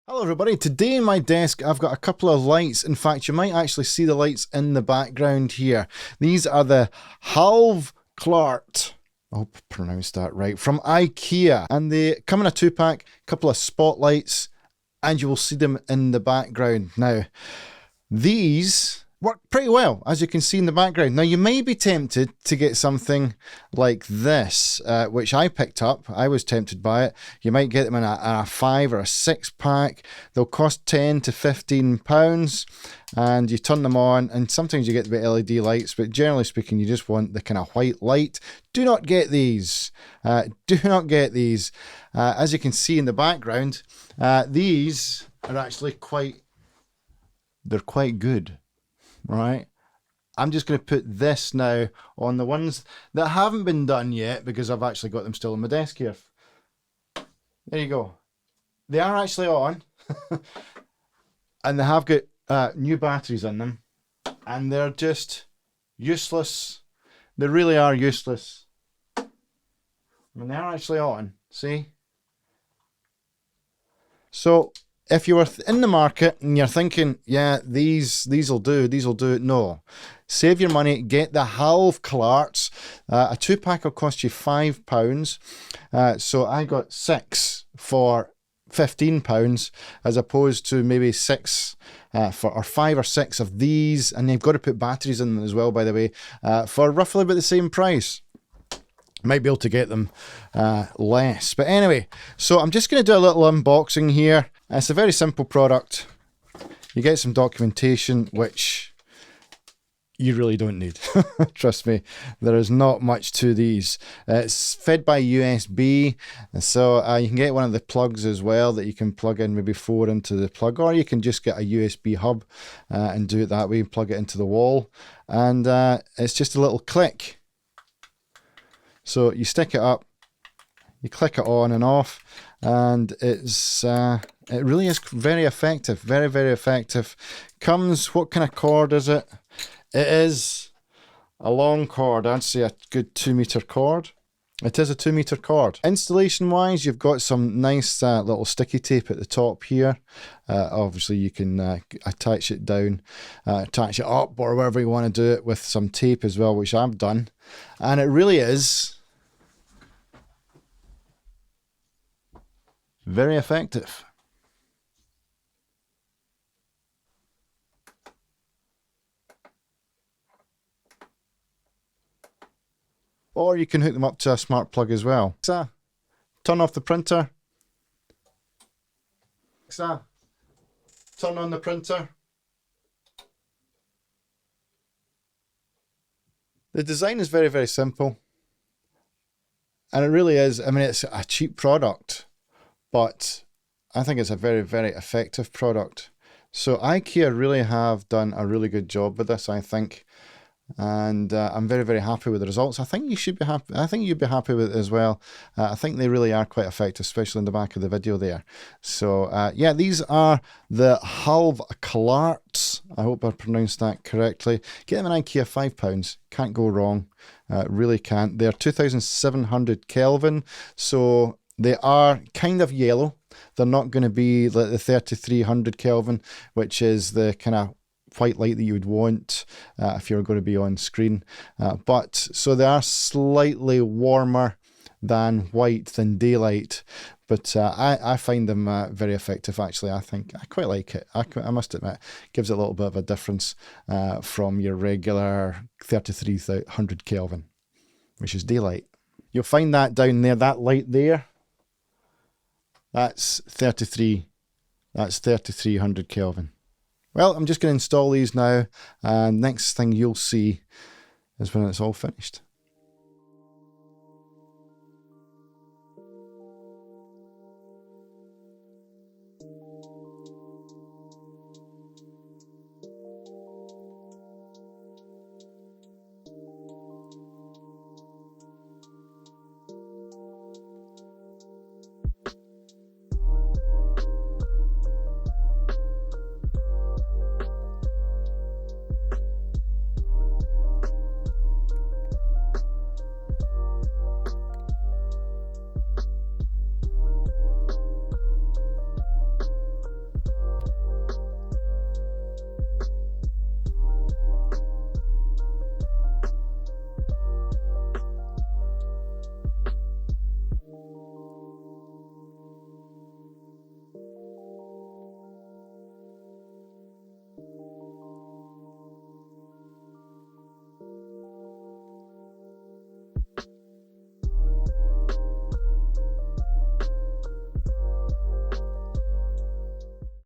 Hello everybody, today in my desk I've got a couple of lights. In fact, you might actually see the lights in the background here. These are the HalvKlart, I hope I pronounced that right, from Ikea. And they come in a 2-pack, couple of spotlights, and you will see them in the background. Now, these work pretty well, as you can see in the background. Now, you may be tempted to get something like this, which I picked up. I was tempted by it. You might get them in a 5 or a 6-pack. They'll cost £10 to £15, and you turn them on, and sometimes you get the LED lights, but generally speaking, you just want the kind of white light. Do not get these. Do not get these. As you can see in the background, these are actually quite good. Right, I'm just going to put this now on the ones that haven't been done yet, because I've actually got them still on my desk here. There you go. They are actually on and they have got new batteries in them, and they're just useless. They really are useless. I mean, they are actually on, see? So if you were in the market and you're thinking, yeah, these'll do, no. Save your money, get the HalvKlarts. A 2-pack will cost you £5. So I got 6 for £15, as opposed to maybe 6 or 5 or 6 of these. And you've got to put batteries in them as well, by the way, for roughly about the same price. Might be able to get them less. But anyway, so I'm just going to do a little unboxing here. It's a very simple product. You get some documentation, which you really don't need. Trust me, there is not much to these. It's fed by USB, so you can get one of the plugs as well that you can plug in, maybe 4 into the plug, or you can just get a USB hub and do it that way, plug it into the wall, and it's just a little click. So you stick it up, you click it on and off, and it really is very effective, very, very effective. Comes, what kind of cord is it? It is a long cord. I'd say a good 2-meter cord. It is a 2-meter cord. Installation wise, you've got some nice little sticky tape at the top here. Obviously you can attach it down, attach it up, or wherever you want to do it, with some tape as well, which I've done. And it really is very effective. Or you can hook them up to a smart plug as well. So, turn off the printer. So, turn on the printer. The design is very, very simple. And it really is, I mean, it's a cheap product, but I think it's a very, very effective product. So IKEA really have done a really good job with this, I think. And I'm very, very happy with the results. I think you should be happy. I think you'd be happy with it as well. I think they really are quite effective, especially in the back of the video there. So yeah, these are the HalvKlarts. I hope I pronounced that correctly. Get them in IKEA, £5. Can't go wrong. Really can't. They're 2700 Kelvin. So they are kind of yellow. They're not going to be like the 3300 Kelvin, which is the kind of white light that you would want if you're going to be on screen. But so they are slightly warmer than white, than daylight. But I find them very effective, actually. I think I quite like it. I must admit, gives it a little bit of a difference from your regular 3300 Kelvin, which is daylight. You'll find that down there, that light there. That's 3300 Kelvin. Well, I'm just going to install these now, and next thing you'll see is when it's all finished.